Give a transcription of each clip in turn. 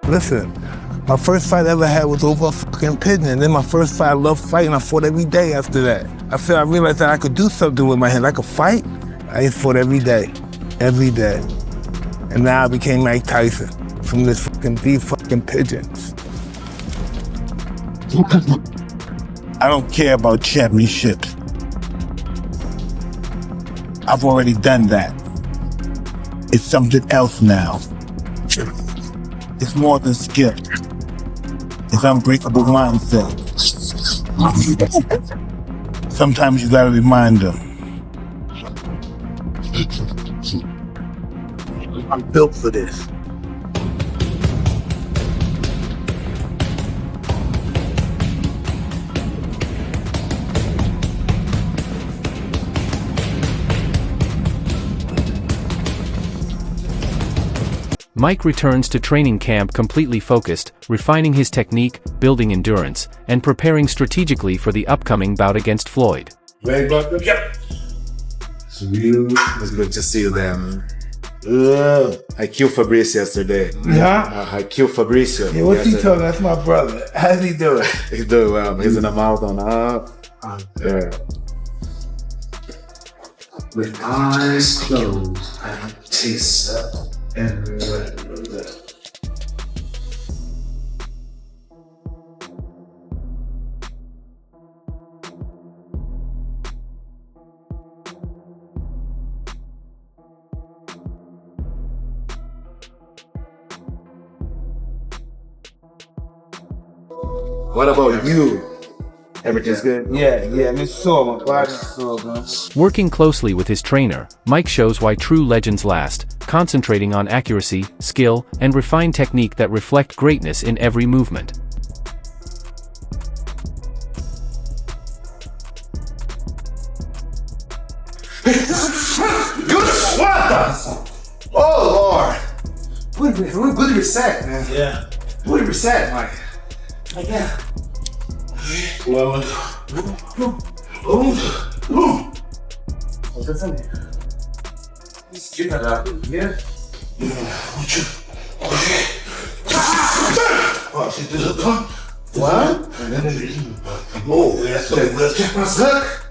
Listen, my first fight I ever had was over a fucking pigeon. And then my first fight, I loved fighting. I fought every day after that. I realized that I could do something with my hands. I could fight. I fought every day. Every day. And now I became Mike Tyson from this these fucking pigeons. I don't care about championships. I've already done that. It's something else now. It's more than skill. It's unbreakable mindset. Sometimes you gotta remind them. I'm built for this. Mike returns to training camp completely focused, refining his technique, building endurance, and preparing strategically for the upcoming bout against Floyd. Ready, brother? Yep. It's good to see you there, man. I killed Fabrice yesterday. Yeah? I killed Fabricio. Yeah, what's he talking? That's my brother. How's he doing? He's doing well. He's in the mouth on up. Yeah. With eyes closed, I taste everywhere. What about you? Everything's good? Yeah, it's sore. My body's sore, man. Working closely with his trainer, Mike shows why true legends last, concentrating on accuracy, skill, and refined technique that reflect greatness in every movement. Oh, Lord. Good reset, man. Yeah. Good reset, Mike. Yeah. Well, What? oh, that's so good. Check my suck.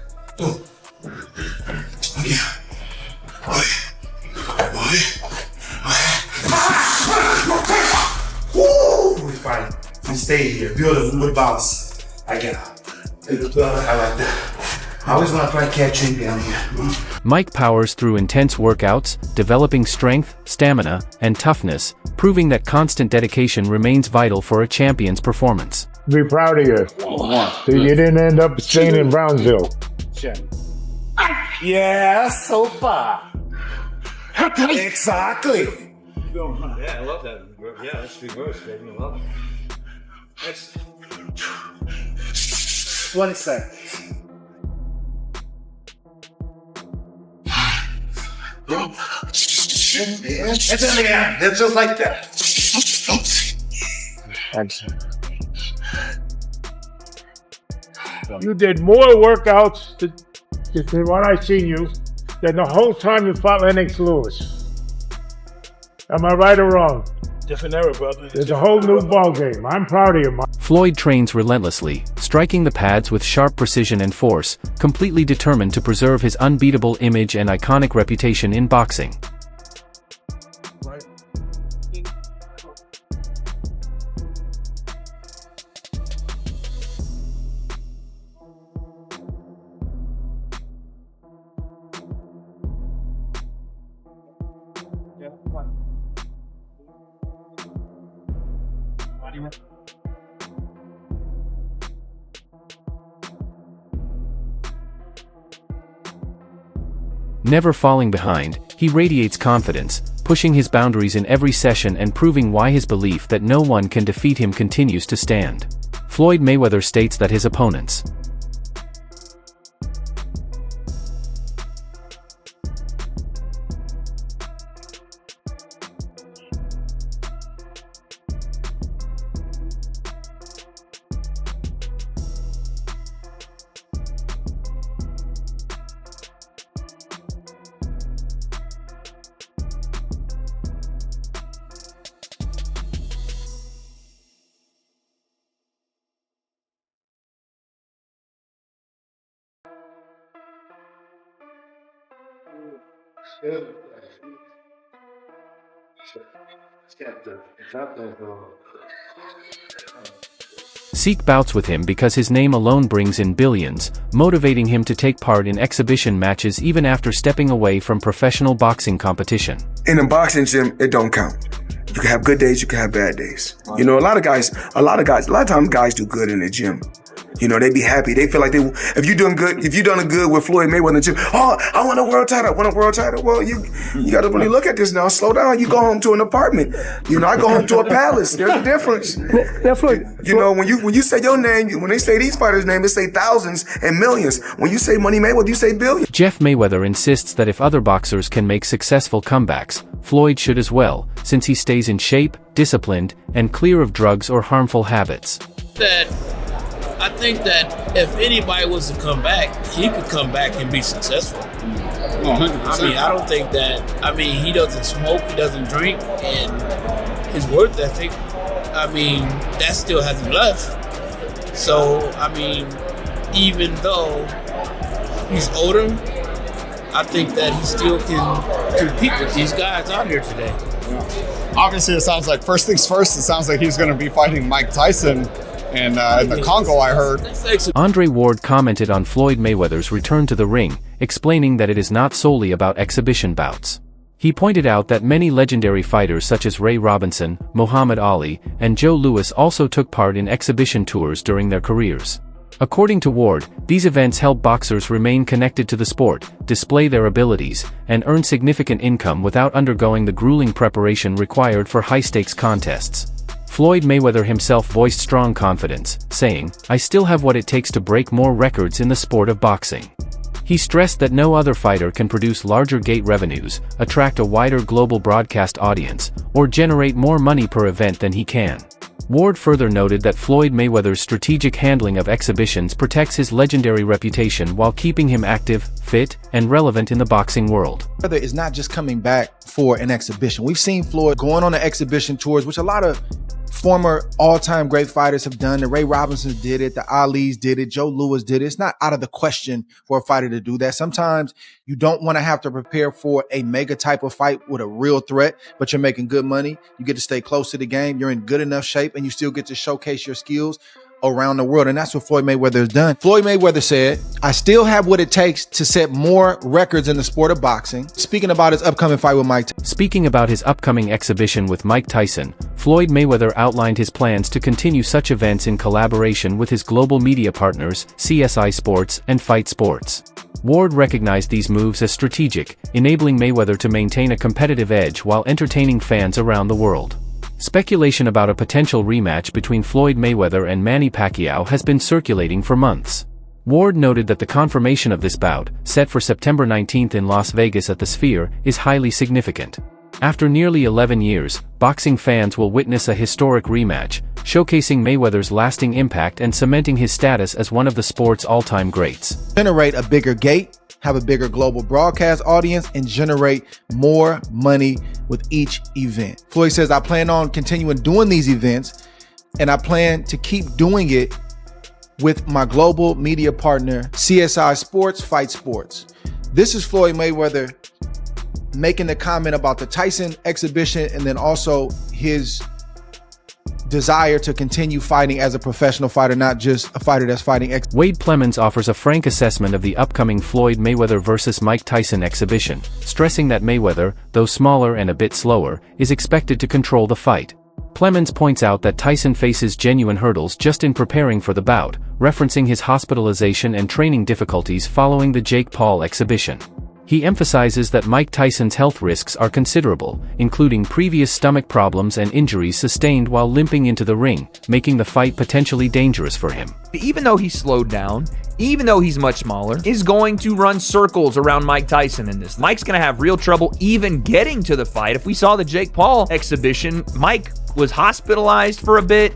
Woo! We fight. We stay here. Build a good bounce. I like that. I always want to try catching down here. Mike powers through intense workouts, developing strength, stamina, and toughness, proving that constant dedication remains vital for a champion's performance. Be proud of you. So you didn't end up staying in Brownsville. yeah, so far. Exactly. Yeah, I love that. Yeah, that's reverse, baby. I love it. Next. 20 seconds. It's in the end. It's just like that. You did more workouts than what I seen you than the whole time you fought Lennox Lewis. Am I right or wrong? Different era, brother. There's a whole new ball game. I'm proud of you, Mike. Floyd trains relentlessly, striking the pads with sharp precision and force, completely determined to preserve his unbeatable image and iconic reputation in boxing. Never falling behind, he radiates confidence, pushing his boundaries in every session and proving why his belief that no one can defeat him continues to stand. Floyd Mayweather states that his opponents Seek bouts with him because his name alone brings in billions, motivating him to take part in exhibition matches even after stepping away from professional boxing competition. In a boxing gym, it don't count. You can have good days, you can have bad days. You know, a lot of times guys do good in the gym. You know, they be happy. They feel like if you done good with Floyd Mayweather in the gym, oh, I want a world title, Well, you got to really look at this now. Slow down. You go home to an apartment. You know, I go home to a palace. There's a difference. Yeah, Floyd. You know, when you say your name, when they say these fighters' names, they say thousands and millions. When you say Money Mayweather, you say billions. Jeff Mayweather insists that if other boxers can make successful comebacks, Floyd should as well, since he stays in shape, disciplined, and clear of drugs or harmful habits. I think that if anybody was to come back, he could come back and be successful. 100%. I mean, I don't think that, he doesn't smoke, he doesn't drink, and his work ethic, that still hasn't left. So, even though he's older, I think that he still can compete with these guys out here today. Obviously, it sounds like, first things first, it sounds like he's going to be fighting Mike Tyson. And in the Congo, I heard. Andre Ward commented on Floyd Mayweather's return to the ring, explaining that it is not solely about exhibition bouts. He pointed out that many legendary fighters such as Ray Robinson, Muhammad Ali, and Joe Louis also took part in exhibition tours during their careers. According to Ward, these events help boxers remain connected to the sport, display their abilities, and earn significant income without undergoing the grueling preparation required for high-stakes contests. Floyd Mayweather himself voiced strong confidence, saying, "I still have what it takes to break more records in the sport of boxing." He stressed that no other fighter can produce larger gate revenues, attract a wider global broadcast audience, or generate more money per event than he can. Ward further noted that Floyd Mayweather's strategic handling of exhibitions protects his legendary reputation while keeping him active, fit, and relevant in the boxing world. Mayweather is not just coming back for an exhibition. We've seen Floyd going on the exhibition tours, which a lot of former all-time great fighters have done. The Ray Robinsons did it. The Alis did it. Joe Louis did it. It's not out of the question for a fighter to do that. Sometimes you don't want to have to prepare for a mega type of fight with a real threat, but you're making good money. You get to stay close to the game. You're in good enough shape, and you still get to showcase your skills around the world. And that's what Floyd Mayweather has done. Floyd Mayweather said, "I still have what it takes to set more records in the sport of boxing." Speaking about his upcoming fight with Mike Tyson. Speaking about his upcoming exhibition with Mike Tyson, Floyd Mayweather outlined his plans to continue such events in collaboration with his global media partners, CSI Sports and Fight Sports. Ward recognized these moves as strategic, enabling Mayweather to maintain a competitive edge while entertaining fans around the world. Speculation about a potential rematch between Floyd Mayweather and Manny Pacquiao has been circulating for months. Ward noted that the confirmation of this bout, set for September 19th in Las Vegas at the Sphere, is highly significant. After nearly 11 years, boxing fans will witness a historic rematch, showcasing Mayweather's lasting impact and cementing his status as one of the sport's all-time greats. Generate a bigger gate, have a bigger global broadcast audience, and generate more money with each event. Floyd says, "I plan on continuing doing these events, and I plan to keep doing it with my global media partner, CSI Sports, Fight Sports." This is Floyd Mayweather making the comment about the Tyson exhibition, and then also his desire to continue fighting as a professional fighter, not just a fighter that's fighting. Wade Plemons offers a frank assessment of the upcoming Floyd Mayweather vs. Mike Tyson exhibition, stressing that Mayweather, though smaller and a bit slower, is expected to control the fight. Plemons points out that Tyson faces genuine hurdles just in preparing for the bout, referencing his hospitalization and training difficulties following the Jake Paul exhibition. He emphasizes that Mike Tyson's health risks are considerable, including previous stomach problems and injuries sustained while limping into the ring, making the fight potentially dangerous for him. Even though he's slowed down, even though he's much smaller, is going to run circles around Mike Tyson in this. Mike's going to have real trouble even getting to the fight. If we saw the Jake Paul exhibition, Mike was hospitalized for a bit.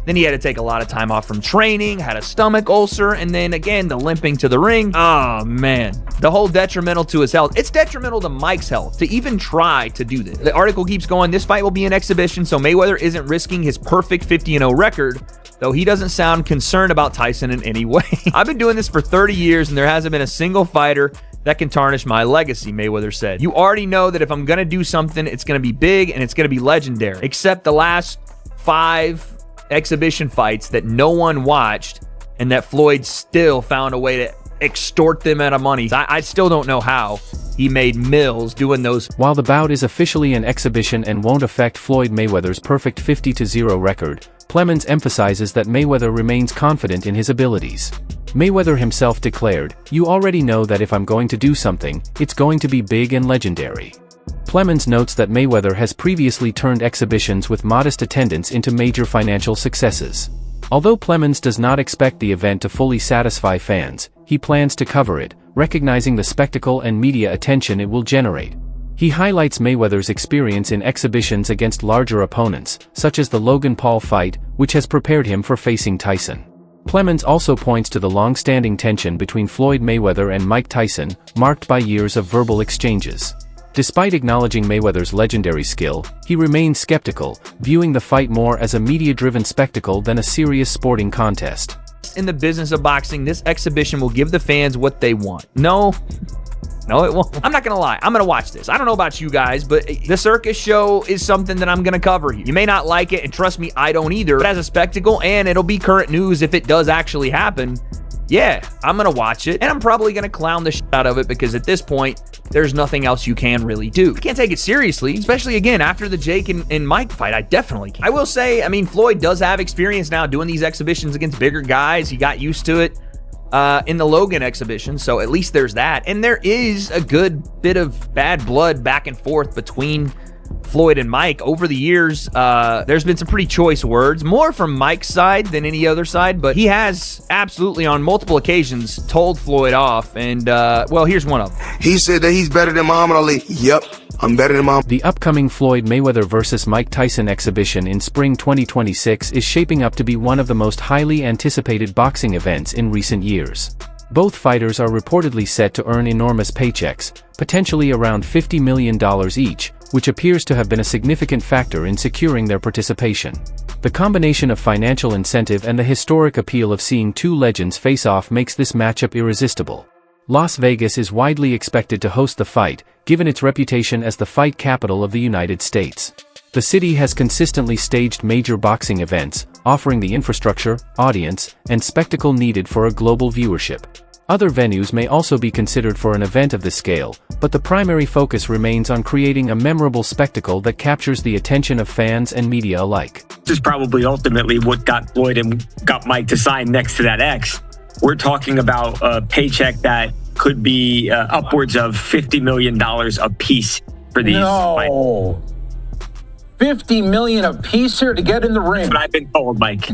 Then he had to take a lot of time off from training, had a stomach ulcer, and then again, the limping to the ring. Oh man, the whole detrimental to his health. It's detrimental to Mike's health to even try to do this. The article keeps going, this fight will be an exhibition, so Mayweather isn't risking his perfect 50-0 record, though he doesn't sound concerned about Tyson in any way. I've been doing this for 30 years, and there hasn't been a single fighter that can tarnish my legacy, Mayweather said. You already know that if I'm going to do something, it's going to be big and it's going to be legendary. Except the last 5 exhibition fights that no one watched and that Floyd still found a way to extort them out of money. I still don't know how he made mills doing those. While the bout is officially an exhibition and won't affect Floyd Mayweather's perfect 50-0 record, Plemons emphasizes that Mayweather remains confident in his abilities. Mayweather himself declared, "You already know that if I'm going to do something, it's going to be big and legendary." Plemons notes that Mayweather has previously turned exhibitions with modest attendance into major financial successes. Although Plemons does not expect the event to fully satisfy fans, he plans to cover it, recognizing the spectacle and media attention it will generate. He highlights Mayweather's experience in exhibitions against larger opponents, such as the Logan Paul fight, which has prepared him for facing Tyson. Plemons also points to the long-standing tension between Floyd Mayweather and Mike Tyson, marked by years of verbal exchanges. Despite acknowledging Mayweather's legendary skill, he remains skeptical, viewing the fight more as a media-driven spectacle than a serious sporting contest. In the business of boxing, this exhibition will give the fans what they want. No, it won't. I'm not going to lie. I'm going to watch this. I don't know about you guys, but the circus show is something that I'm going to cover here. You may not like it, and trust me, I don't either. But as a spectacle, and it'll be current news if it does actually happen, yeah, I'm going to watch it, and I'm probably going to clown the shit out of it because at this point, there's nothing else you can really do. You can't take it seriously, especially, again, after the Jake and Mike fight. I definitely can. I will say, I mean, Floyd does have experience now doing these exhibitions against bigger guys. He got used to it in the Logan exhibition, so at least there's that. And there is a good bit of bad blood back and forth between Floyd and Mike over the years. There's been some pretty choice words, more from Mike's side than any other side, but he has absolutely on multiple occasions told Floyd off, and well, here's one of them. He said that he's better than Muhammad Ali. Yep, I'm better than Muhammad. The upcoming Floyd Mayweather vs. Mike Tyson exhibition in spring 2026 is shaping up to be one of the most highly anticipated boxing events in recent years. Both fighters are reportedly set to earn enormous paychecks, potentially around $50 million each, which appears to have been a significant factor in securing their participation. The combination of financial incentive and the historic appeal of seeing two legends face off makes this matchup irresistible. Las Vegas is widely expected to host the fight, given its reputation as the fight capital of the United States. The city has consistently staged major boxing events, offering the infrastructure, audience, and spectacle needed for a global viewership. Other venues may also be considered for an event of this scale, but the primary focus remains on creating a memorable spectacle that captures the attention of fans and media alike. This is probably ultimately what got Floyd and got Mike to sign next to that X. We're talking about a paycheck that could be upwards of $50 million a piece for these fights. $50 million a piece here to get in the ring. That's what I've been told, Mike.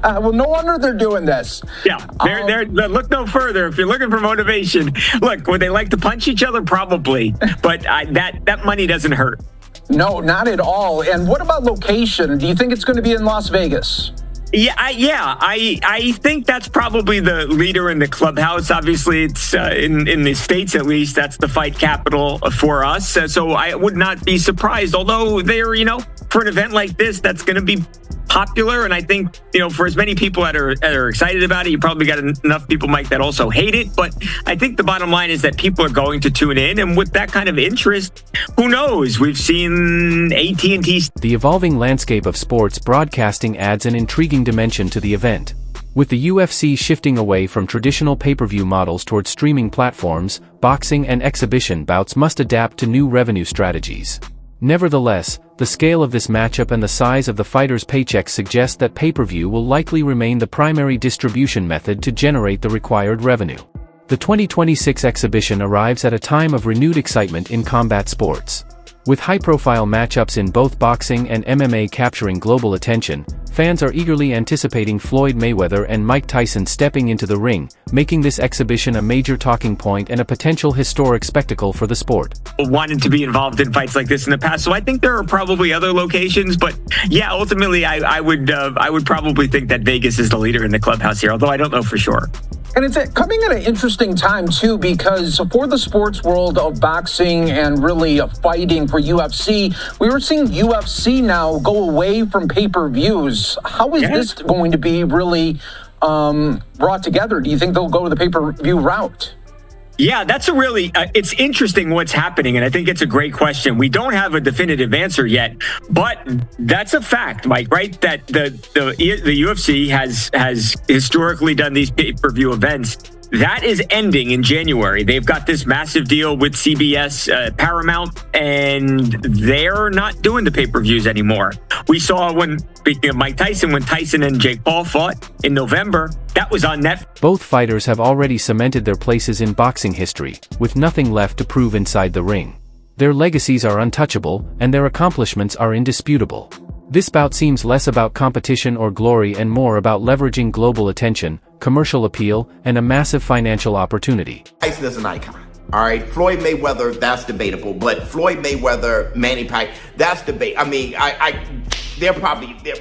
Well, no wonder they're doing this. Yeah, they're look no further. If you're looking for motivation, look, would they like to punch each other? Probably, but that money doesn't hurt. No, not at all. And what about location? Do you think it's going to be in Las Vegas? I think that's probably the leader in the clubhouse. Obviously, it's in the States, at least, that's the fight capital for us. So I would not be surprised, although they're, for an event like this, that's going to be popular. And I think, for as many people that are excited about it, you probably got enough people, Mike, that also hate it. But I think the bottom line is that people are going to tune in. And with that kind of interest, who knows? We've seen AT&T. The evolving landscape of sports broadcasting adds an intriguing dimension to the event. With the UFC shifting away from traditional pay-per-view models toward streaming platforms, boxing and exhibition bouts must adapt to new revenue strategies. Nevertheless, the scale of this matchup and the size of the fighters' paychecks suggest that pay-per-view will likely remain the primary distribution method to generate the required revenue. The 2026 exhibition arrives at a time of renewed excitement in combat sports. With high-profile matchups in both boxing and MMA capturing global attention, fans are eagerly anticipating Floyd Mayweather and Mike Tyson stepping into the ring, making this exhibition a major talking point and a potential historic spectacle for the sport. Wanted to be involved in fights like this in the past, so I think there are probably other locations, but yeah, ultimately I would probably think that Vegas is the leader in the clubhouse here, although I don't know for sure. And it's coming at an interesting time, too, because for the sports world of boxing and really fighting for UFC, we were seeing UFC now go away from pay-per-views. How is this going to be really brought together? Do you think they'll go to the pay-per-view route? Yeah, that's a really, it's interesting what's happening, and I think it's a great question. We don't have a definitive answer yet, but that's a fact, Mike, right? That the UFC has historically done these pay-per-view events. That is ending in January. They've got this massive deal with CBS, Paramount, and they're not doing the pay-per-views anymore. We saw speaking of Mike Tyson, when Tyson and Jake Paul fought in November, that was on Netflix. Both fighters have already cemented their places in boxing history, with nothing left to prove inside the ring. Their legacies are untouchable, and their accomplishments are indisputable. This bout seems less about competition or glory and more about leveraging global attention, commercial appeal, and a massive financial opportunity. Tyson is an icon. All right, Floyd Mayweather, that's debatable, but Floyd Mayweather, Manny Pacquiao, that's debate. I mean,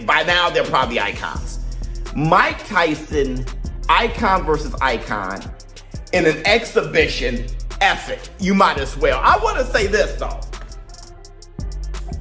by now they're probably icons. Mike Tyson, icon versus icon, in an exhibition, F it, you might as well. I want to say this though.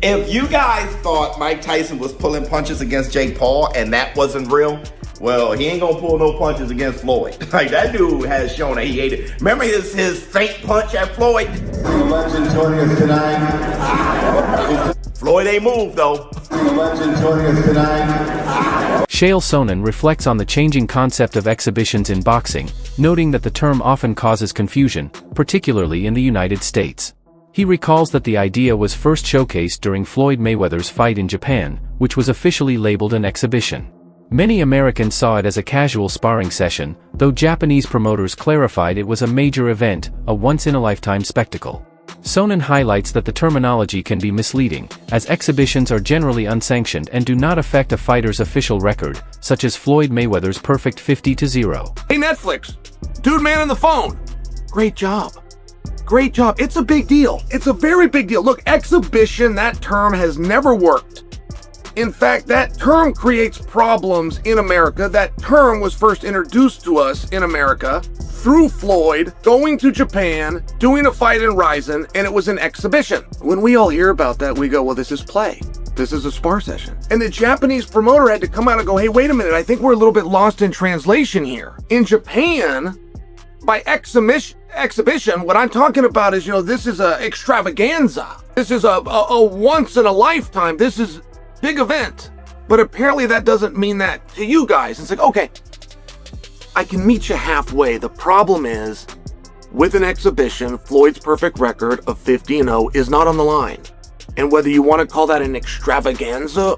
If you guys thought Mike Tyson was pulling punches against Jake Paul and that wasn't real, well, he ain't gonna pull no punches against Floyd. Like, that dude has shown that he ate it. Remember his faint punch at Floyd? Legend joining us tonight. Floyd ain't moved though. Legend joining us tonight. Chael Sonnen reflects on the changing concept of exhibitions in boxing, noting that the term often causes confusion, particularly in the United States. He recalls that the idea was first showcased during Floyd Mayweather's fight in Japan, which was officially labeled an exhibition. Many Americans saw it as a casual sparring session, though Japanese promoters clarified it was a major event, a once-in-a-lifetime spectacle. Sonnen highlights that the terminology can be misleading, as exhibitions are generally unsanctioned and do not affect a fighter's official record, such as Floyd Mayweather's perfect 50-0. Hey Netflix, dude man on the phone, great job. Great job. It's a big deal. It's a very big deal. Look, exhibition, that term has never worked. In fact, that term creates problems in America. That term was first introduced to us in America through Floyd going to Japan, doing a fight in Ryzen, and it was an exhibition. When we all hear about that, we go, well, this is play. This is a spar session. And the Japanese promoter had to come out and go, hey, wait a minute, I think we're a little bit lost in translation here. In Japan, by exhibition, what I'm talking about is, this is a extravaganza. This is a once in a lifetime. This is big event. But apparently that doesn't mean that to you guys. It's like, okay, I can meet you halfway. The problem is, with an exhibition, Floyd's perfect record of 50-0 is not on the line. And whether you want to call that an extravaganza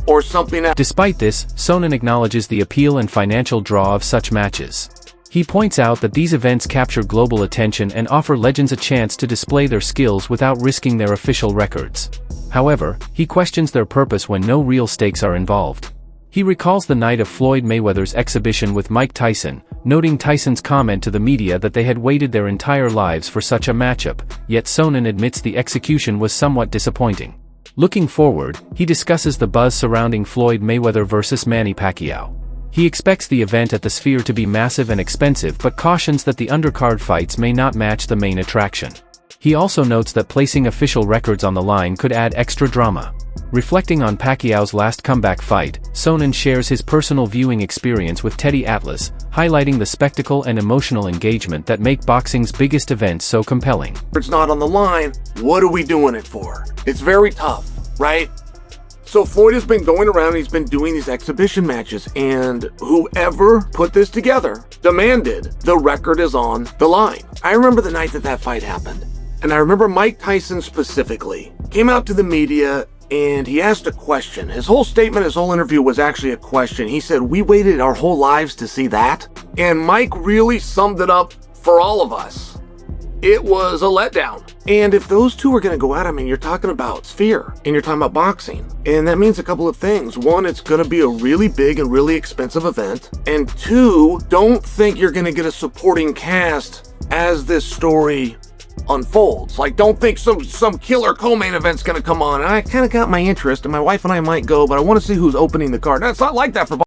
or something else. Despite this, Sonnen acknowledges the appeal and financial draw of such matches. He points out that these events capture global attention and offer legends a chance to display their skills without risking their official records. However, he questions their purpose when no real stakes are involved. He recalls the night of Floyd Mayweather's exhibition with Mike Tyson, noting Tyson's comment to the media that they had waited their entire lives for such a matchup, yet Sonnen admits the execution was somewhat disappointing. Looking forward, he discusses the buzz surrounding Floyd Mayweather versus Manny Pacquiao. He expects the event at the Sphere to be massive and expensive but cautions that the undercard fights may not match the main attraction. He also notes that placing official records on the line could add extra drama. Reflecting on Pacquiao's last comeback fight, Sonnen shares his personal viewing experience with Teddy Atlas, highlighting the spectacle and emotional engagement that make boxing's biggest events so compelling. It's not on the line. What are we doing it for? It's very tough, right? So Floyd has been going around, he's been doing these exhibition matches, and whoever put this together demanded the record is on the line. I remember the night that fight happened, and I remember Mike Tyson specifically came out to the media and he asked a question. His whole statement, his whole interview was actually a question. He said, we waited our whole lives to see that. And Mike really summed it up for all of us. It was a letdown. And if those two are going to go out, you're talking about Sphere and you're talking about boxing. And that means a couple of things. One, it's going to be a really big and really expensive event. And two, don't think you're going to get a supporting cast as this story unfolds. Like, don't think some killer co-main event's going to come on. And I kind of got my interest and my wife and I might go, but I want to see who's opening the card. Now, it's not like that for